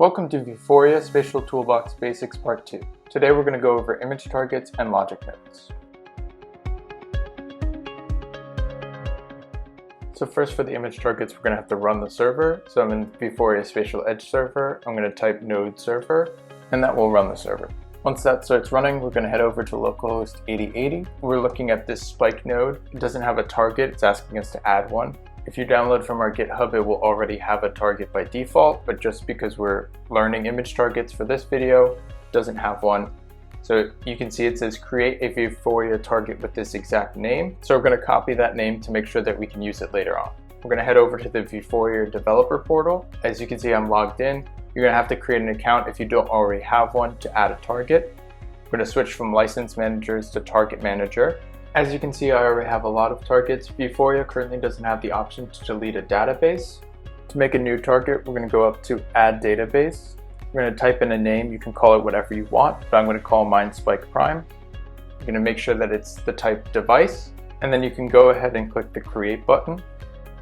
Welcome to Vuforia Spatial Toolbox Basics Part 2. Today we're going to go over image targets and logic nodes. So first, for the image targets, we're going to have to run the server. So I'm in Vuforia Spatial Edge server. I'm going to type node server, and that will run the server. Once that starts running, we're going to head over to localhost 8080. We're looking at this spike node. It doesn't have a target. It's asking us to add one. If you download from our GitHub, it will already have a target by default, but just because we're learning image targets for this video, it doesn't have one. So you can see it says create a Vuforia target with this exact name. So we're going to copy that name to make sure that we can use it later on. We're going to head over to the Vuforia developer portal. As you can see, I'm logged in. You're going to have to create an account if you don't already have one to add a target. We're going to switch from license managers to target manager. As you can see, I already have a lot of targets. Vuforia currently doesn't have the option to delete a database. To make a new target, we're going to go up to add database. We're going to type in a name. You can call it whatever you want, but I'm going to call mine Spike Prime. You're going to make sure that it's the type device, and then you can go ahead and click the create button.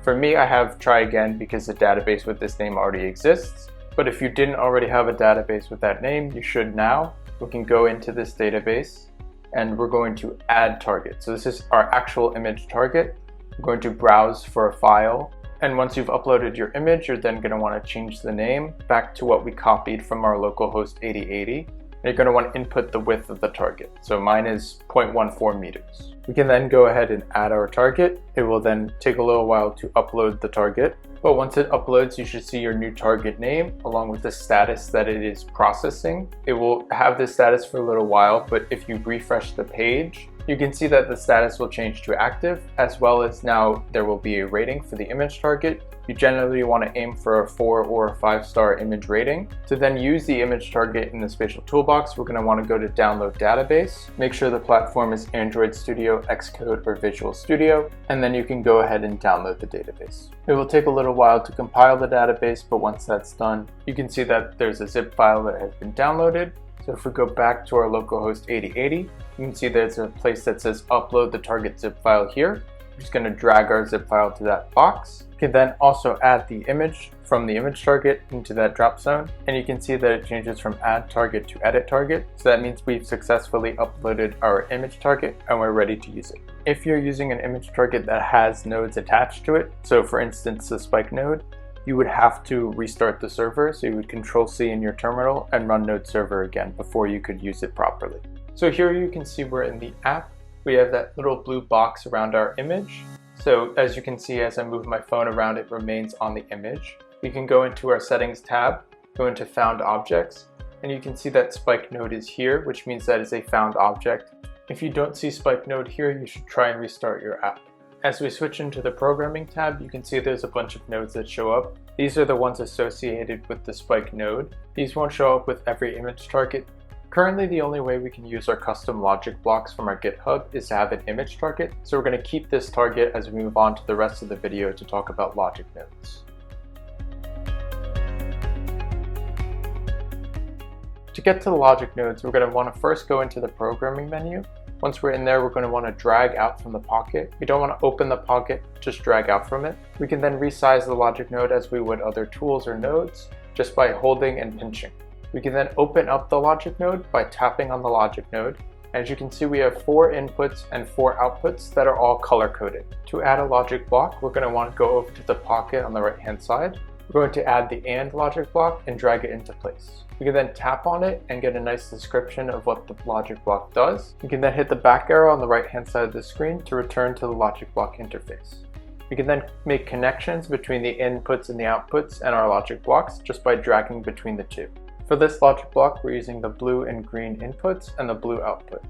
For me, I have try again because the database with this name already exists. But if you didn't already have a database with that name, you should now. We can go into this database and we're going to add target. So this is our actual image target. We're going to browse for a file. And once you've uploaded your image, you're then going to want to change the name back to what we copied from our localhost 8080. And you're going to want to input the width of the target. So mine is 0.14 meters. We can then go ahead and add our target. It will then take a little while to upload the target. But once it uploads, you should see your new target name along with the status that it is processing. It will have this status for a little while, but if you refresh the page, you can see that the status will change to active, as well as now there will be a rating for the image target. You generally want to aim for a 4 or a 5-star image rating. To then use the image target in the Spatial Toolbox, we're going to want to go to Download Database. Make sure the platform is Android Studio, Xcode, or Visual Studio, and then you can go ahead and download the database. It will take a little while to compile the database, but once that's done, you can see that there's a zip file that has been downloaded. So if we go back to our localhost 8080, you can see there's a place that says upload the target zip file here. We're just going to drag our zip file to that box. You can then also add the image from the image target into that drop zone, and you can see that it changes from add target to edit target. So that means we've successfully uploaded our image target and we're ready to use it. If you're using an image target that has nodes attached to it, so for instance the spike node, you would have to restart the server. So you would Control-C in your terminal and run node server again before you could use it properly. So here you can see we're in the app. We have that little blue box around our image. So as you can see, as I move my phone around, it remains on the image. We can go into our settings tab, go into found objects, and you can see that spike node is here, which means that is a found object. If you don't see spike node here, you should try and restart your app. As we switch into the programming tab, you can see there's a bunch of nodes that show up. These are the ones associated with the spike node. These won't show up with every image target. Currently, the only way we can use our custom logic blocks from our GitHub is to have an image target. So we're going to keep this target as we move on to the rest of the video to talk about logic nodes. To get to the logic nodes, we're going to want to first go into the programming menu. Once we're in there, we're going to want to drag out from the pocket. We don't want to open the pocket, just drag out from it. We can then resize the logic node as we would other tools or nodes, just by holding and pinching. We can then open up the logic node by tapping on the logic node. As you can see, we have 4 inputs and 4 outputs that are all color-coded. To add a logic block, we're going to want to go over to the pocket on the right-hand side. We're going to add the AND logic block and drag it into place. We can then tap on it and get a nice description of what the logic block does. You can then hit the back arrow on the right-hand side of the screen to return to the logic block interface. We can then make connections between the inputs and the outputs and our logic blocks just by dragging between the two. For this logic block, we're using the blue and green inputs and the blue output.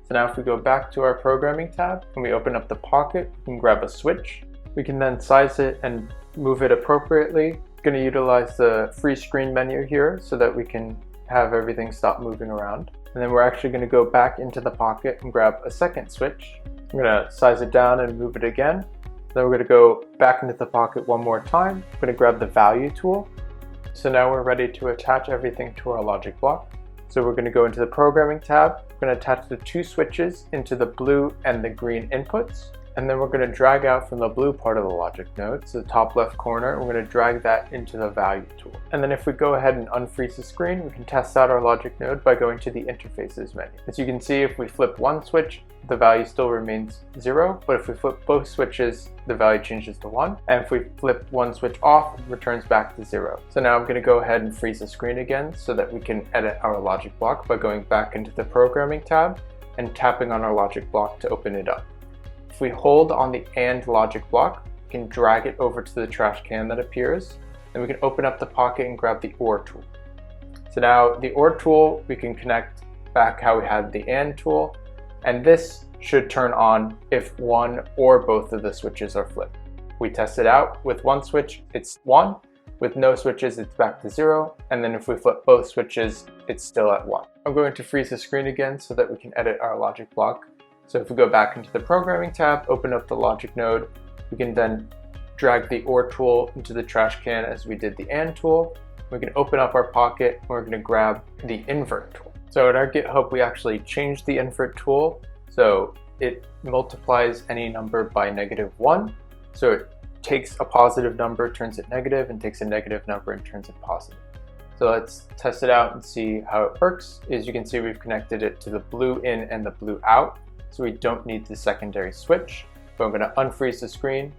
So now if we go back to our programming tab and we open up the pocket, we can grab a switch. We can then size it and move it appropriately. We're going to utilize the free screen menu here so that we can have everything stop moving around. And then we're actually going to go back into the pocket and grab a second switch. I'm going to size it down and move it again. Then we're going to go back into the pocket one more time. I'm going to grab the value tool. So now we're ready to attach everything to our logic block. So we're going to go into the programming tab. We're going to attach the 2 switches into the blue and the green inputs. And then we're going to drag out from the blue part of the logic node, so the top left corner, we're going to drag that into the value tool. And then if we go ahead and unfreeze the screen, we can test out our logic node by going to the interfaces menu. As you can see, if we flip one switch, the value still remains 0, but if we flip both switches, the value changes to 1. And if we flip one switch off, it returns back to 0. So now I'm going to go ahead and freeze the screen again so that we can edit our logic block by going back into the programming tab and tapping on our logic block to open it up. If we hold on the AND logic block, we can drag it over to the trash can that appears, and we can open up the pocket and grab the OR tool. So now the OR tool, we can connect back how we had the AND tool, and this should turn on if one or both of the switches are flipped. We test it out. With one switch, it's 1. With no switches, it's back to 0. And then if we flip both switches, it's still at 1. I'm going to freeze the screen again so that we can edit our logic block. So if we go back into the programming tab, open up the logic node, we can then drag the OR tool into the trash can as we did the AND tool. We can open up our pocket and we're going to grab the Invert tool. So in our GitHub, we actually changed the Invert tool. So it multiplies any number by -1. So it takes a positive number, turns it negative, and takes a negative number and turns it positive. So let's test it out and see how it works. As you can see, we've connected it to the blue in and the blue out. So we don't need the secondary switch. So I'm going to unfreeze the screen.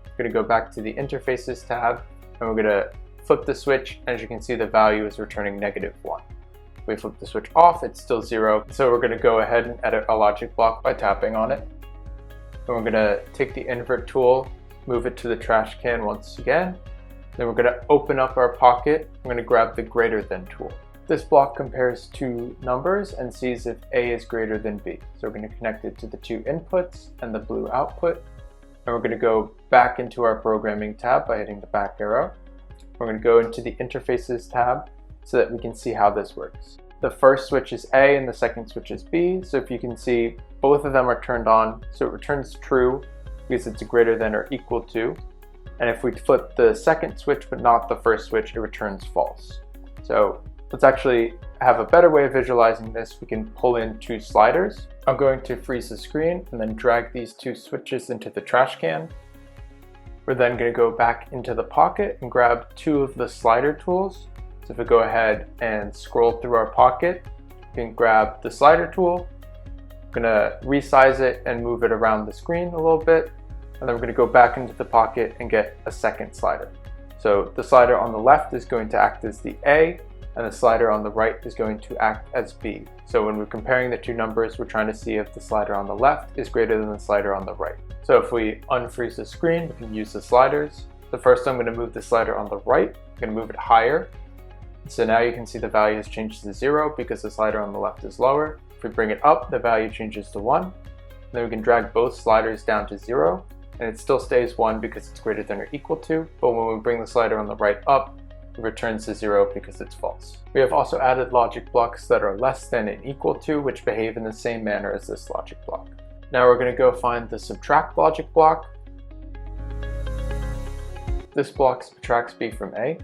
I'm going to go back to the interfaces tab, and we're going to flip the switch. As you can see, the value is returning -1. If we flip the switch off, it's still 0. So we're going to go ahead and edit our logic block by tapping on it. And we're going to take the Invert tool, move it to the trash can once again. Then we're going to open up our pocket. I'm going to grab the greater than tool. This block compares two numbers and sees if A is greater than B. So we're going to connect it to the two inputs and the blue output. And we're going to go back into our programming tab by hitting the back arrow. We're going to go into the interfaces tab so that we can see how this works. The first switch is A and the second switch is B. So if you can see, both of them are turned on. So it returns true because it's greater than or equal to. And if we flip the second switch but not the first switch, it returns false. So let's actually have a better way of visualizing this. We can pull in two sliders. I'm going to freeze the screen and then drag these two switches into the trash can. We're then going to go back into the pocket and grab two of the slider tools. So if we go ahead and scroll through our pocket, we can grab the slider tool. I'm going to resize it and move it around the screen a little bit. And then we're going to go back into the pocket and get a second slider. So the slider on the left is going to act as the A, and the slider on the right is going to act as B. So when we're comparing the two numbers, we're trying to see if the slider on the left is greater than the slider on the right. So if we unfreeze the screen, we can use the sliders. So first I'm going to move the slider on the right. I'm going to move it higher. So now you can see the value has changed to 0 because the slider on the left is lower. If we bring it up, the value changes to 1. Then we can drag both sliders down to 0, and it still stays 1 because it's greater than or equal to. But when we bring the slider on the right up, it returns to 0 because it's false. We have also added logic blocks that are less than and equal to, which behave in the same manner as this logic block. Now we're going to go find the subtract logic block. This block subtracts B from A.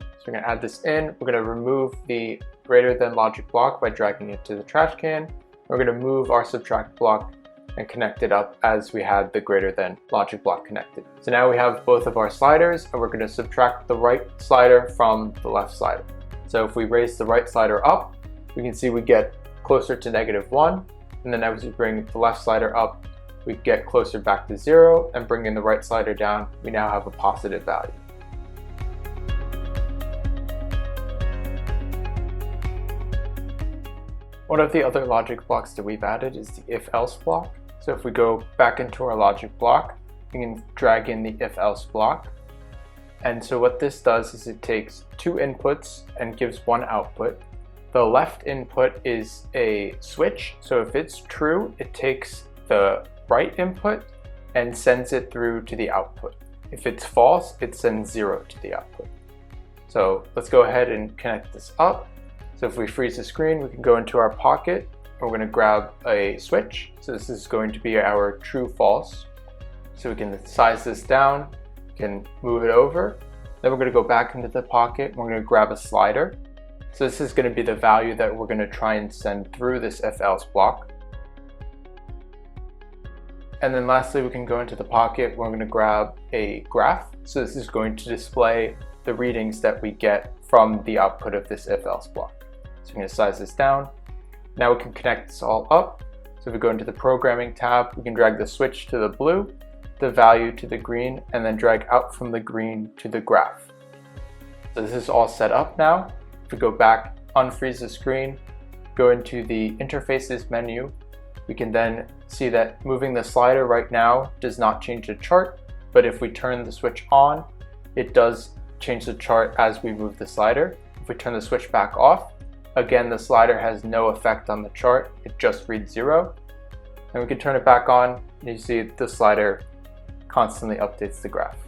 So we're going to add this in. We're going to remove the greater than logic block by dragging it to the trash can. We're going to move our subtract block and connect it up as we had the greater than logic block connected. So now we have both of our sliders, and we're going to subtract the right slider from the left slider. So if we raise the right slider up, we can see we get closer to -1, and then as we bring the left slider up, we get closer back to 0, and bringing the right slider down, we now have a positive value. One of the other logic blocks that we've added is the if-else block. So if we go back into our logic block, we can drag in the if-else block. And so what this does is it takes two inputs and gives one output. The left input is a switch. So if it's true, it takes the right input and sends it through to the output. If it's false, it sends 0 to the output. So let's go ahead and connect this up. So if we freeze the screen, we can go into our pocket. We're going to grab a switch. So this is going to be our true false. So we can size this down, we can move it over. Then we're going to go back into the pocket. We're going to grab a slider. So this is going to be the value that we're going to try and send through this if-else block. And then lastly, we can go into the pocket. We're going to grab a graph. So this is going to display the readings that we get from the output of this if-else block. So I'm going to size this down. Now we can connect this all up. So if we go into the programming tab, we can drag the switch to the blue, the value to the green, and then drag out from the green to the graph. So this is all set up now. If we go back, unfreeze the screen, go into the interfaces menu, we can then see that moving the slider right now does not change the chart, but if we turn the switch on, it does change the chart as we move the slider. If we turn the switch back off, again, the slider has no effect on the chart, it just reads 0. And we can turn it back on, and you see the slider constantly updates the graph.